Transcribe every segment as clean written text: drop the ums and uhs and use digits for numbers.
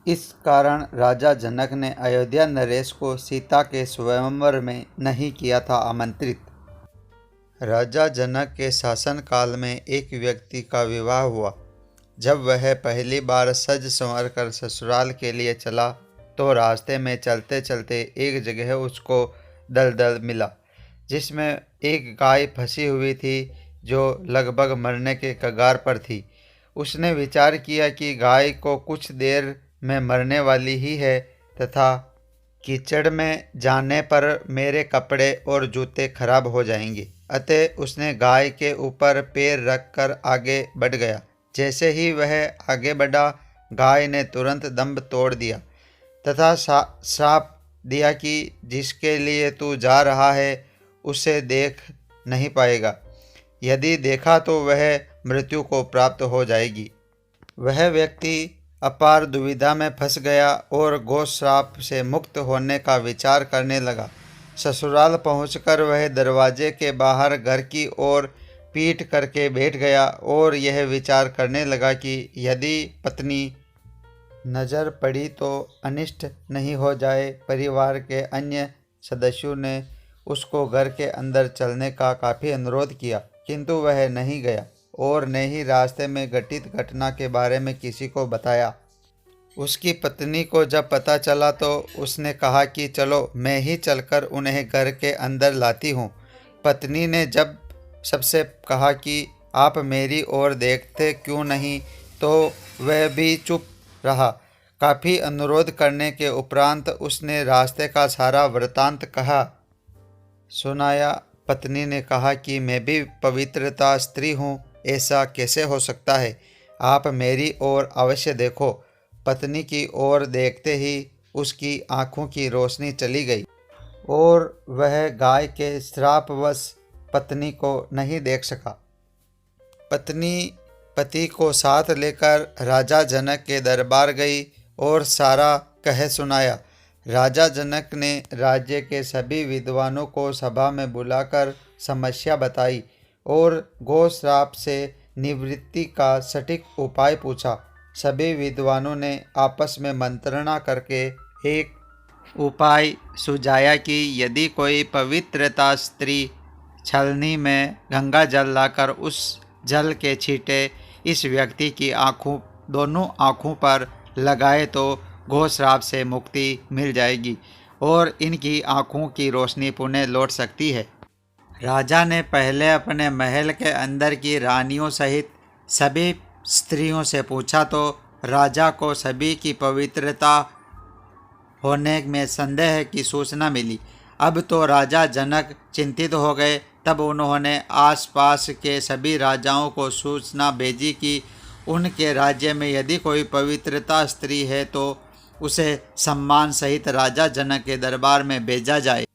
इस कारण राजा जनक ने अयोध्या नरेश को सीता के स्वयंवर में नहीं किया था आमंत्रित। राजा जनक के शासनकाल में एक व्यक्ति का विवाह हुआ। जब वह पहली बार सज संवर कर ससुराल के लिए चला तो रास्ते में चलते चलते एक जगह उसको दलदल मिला, जिसमें एक गाय फंसी हुई थी जो लगभग मरने के कगार पर थी। उसने विचार किया कि गाय को कुछ देर में मरने वाली ही है तथा कीचड़ में जाने पर मेरे कपड़े और जूते खराब हो जाएंगे। अतः उसने गाय के ऊपर पैर रखकर आगे बढ़ गया। जैसे ही वह आगे बढ़ा, गाय ने तुरंत दम तोड़ दिया तथा श्राप दिया कि जिसके लिए तू जा रहा है उसे देख नहीं पाएगा। यदि देखा तो वह मृत्यु को प्राप्त हो जाएगी। वह व्यक्ति अपार दुविधा में फंस गया और गोश्राप से मुक्त होने का विचार करने लगा। ससुराल पहुंचकर वह दरवाजे के बाहर घर की ओर पीठ करके बैठ गया और यह विचार करने लगा कि यदि पत्नी नज़र पड़ी तो अनिष्ट नहीं हो जाए। परिवार के अन्य सदस्यों ने उसको घर के अंदर चलने का काफ़ी अनुरोध किया, किंतु वह नहीं गया और न ही रास्ते में घटित घटना के बारे में किसी को बताया। उसकी पत्नी को जब पता चला तो उसने कहा कि चलो मैं ही चलकर उन्हें घर के अंदर लाती हूँ। पत्नी ने जब सबसे कहा कि आप मेरी ओर देखते क्यों नहीं, तो वह भी चुप रहा। काफ़ी अनुरोध करने के उपरांत उसने रास्ते का सारा वृतांत कहा सुनाया। पत्नी ने कहा कि मैं भी पवित्रता स्त्री हूँ, ऐसा कैसे हो सकता है? आप मेरी ओर अवश्य देखो। पत्नी की ओर देखते ही उसकी आंखों की रोशनी चली गई और वह गाय के श्रापवश पत्नी को नहीं देख सका। पत्नी पति को साथ लेकर राजा जनक के दरबार गई और सारा कह सुनाया। राजा जनक ने राज्य के सभी विद्वानों को सभा में बुलाकर समस्या बताई और गोश्राप से निवृत्ति का सटीक उपाय पूछा। सभी विद्वानों ने आपस में मंत्रणा करके एक उपाय सुझाया कि यदि कोई पवित्रता स्त्री छलनी में गंगा जल लाकर उस जल के छींटे इस व्यक्ति की दोनों आँखों पर लगाए तो गोश्राप से मुक्ति मिल जाएगी और इनकी आँखों की रोशनी पुनः लौट सकती है। राजा ने पहले अपने महल के अंदर की रानियों सहित सभी स्त्रियों से पूछा तो राजा को सभी की पवित्रता होने में संदेह की सूचना मिली। अब तो राजा जनक चिंतित हो गए। तब उन्होंने आसपास के सभी राजाओं को सूचना भेजी कि उनके राज्य में यदि कोई पवित्रता स्त्री है तो उसे सम्मान सहित राजा जनक के दरबार में भेजा जाए।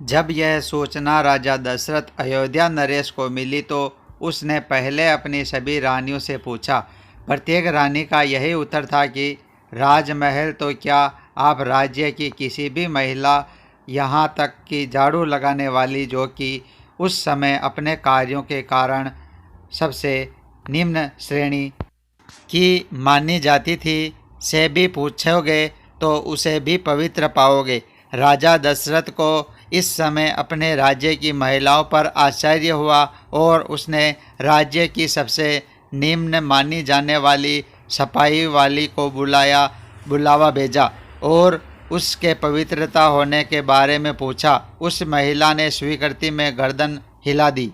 जब यह सूचना राजा दशरथ अयोध्या नरेश को मिली तो उसने पहले अपनी सभी रानियों से पूछा। प्रत्येक रानी का यही उत्तर था कि राजमहल तो क्या, आप राज्य की किसी भी महिला, यहाँ तक कि झाड़ू लगाने वाली जो कि उस समय अपने कार्यों के कारण सबसे निम्न श्रेणी की मानी जाती थी, से भी पूछोगे तो उसे भी पवित्र पाओगे। राजा दशरथ को इस समय अपने राज्य की महिलाओं पर आश्चर्य हुआ और उसने राज्य की सबसे निम्न मानी जाने वाली सफाई वाली को बुलावा भेजा और उसके पवित्रता होने के बारे में पूछा। उस महिला ने स्वीकृति में गर्दन हिला दी।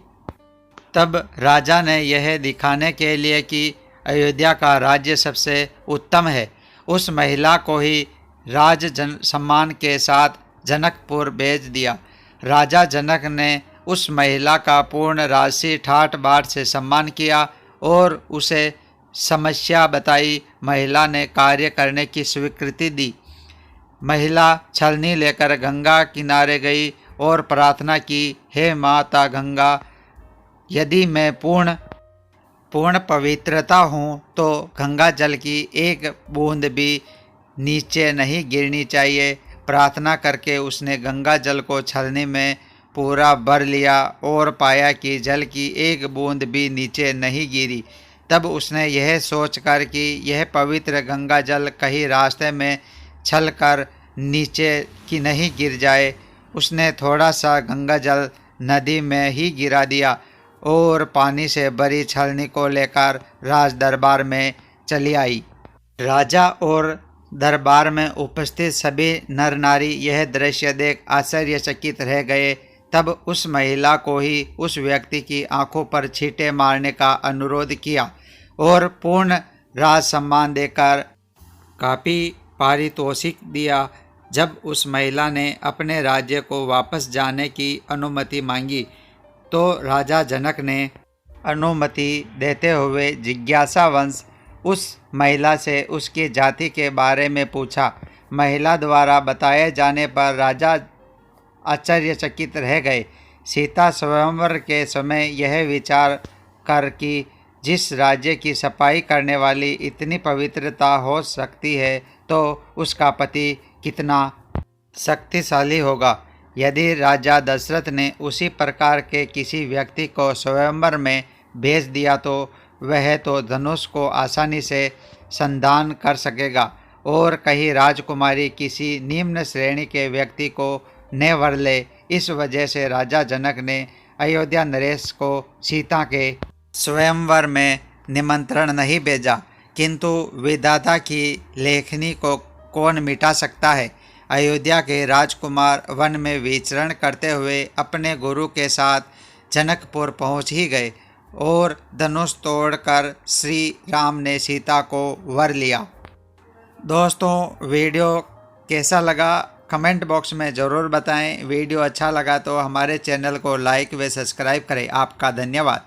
तब राजा ने यह दिखाने के लिए कि अयोध्या का राज्य सबसे उत्तम है, उस महिला को ही सम्मान के साथ जनकपुर भेज दिया। राजा जनक ने उस महिला का पूर्ण राशि ठाट बाट से सम्मान किया और उसे समस्या बताई। महिला ने कार्य करने की स्वीकृति दी। महिला छलनी लेकर गंगा किनारे गई और प्रार्थना की, हे माता गंगा, यदि मैं पूर्ण पवित्रता हूँ तो गंगा जल की एक बूंद भी नीचे नहीं गिरनी चाहिए। प्रार्थना करके उसने गंगा जल को छलनी में पूरा भर लिया और पाया कि जल की एक बूंद भी नीचे नहीं गिरी। तब उसने यह सोचकर कि यह पवित्र गंगा जल कहीं रास्ते में छलकर नीचे की नहीं गिर जाए, उसने थोड़ा सा गंगा जल नदी में ही गिरा दिया और पानी से भरी छलनी को लेकर राज दरबार में चली आई। राजा और दरबार में उपस्थित सभी नर नारी यह दृश्य देख आश्चर्यचकित रह गए। तब उस महिला को ही उस व्यक्ति की आंखों पर छींटे मारने का अनुरोध किया और पूर्ण राज सम्मान देकर काफी पारितोषिक दिया। जब उस महिला ने अपने राज्य को वापस जाने की अनुमति मांगी तो राजा जनक ने अनुमति देते हुए जिज्ञासावश उस महिला से उसकी जाति के बारे में पूछा। महिला द्वारा बताए जाने पर राजा आश्चर्यचकित रह गए। सीता स्वयंवर के समय यह विचार कर कि जिस राज्य की सफाई करने वाली इतनी पवित्रता हो सकती है तो उसका पति कितना शक्तिशाली होगा। यदि राजा दशरथ ने उसी प्रकार के किसी व्यक्ति को स्वयंवर में भेज दिया तो वह तो धनुष को आसानी से संधान कर सकेगा और कहीं राजकुमारी किसी निम्न श्रेणी के व्यक्ति को न वर ले। इस वजह से राजा जनक ने अयोध्या नरेश को सीता के स्वयंवर में निमंत्रण नहीं भेजा। किंतु विधाता की लेखनी को कौन मिटा सकता है। अयोध्या के राजकुमार वन में विचरण करते हुए अपने गुरु के साथ जनकपुर पहुंच ही गए और धनुष तोड़कर श्री राम ने सीता को वर लिया। दोस्तों, वीडियो कैसा लगा कमेंट बॉक्स में ज़रूर बताएं। वीडियो अच्छा लगा तो हमारे चैनल को लाइक व सब्सक्राइब करें। आपका धन्यवाद।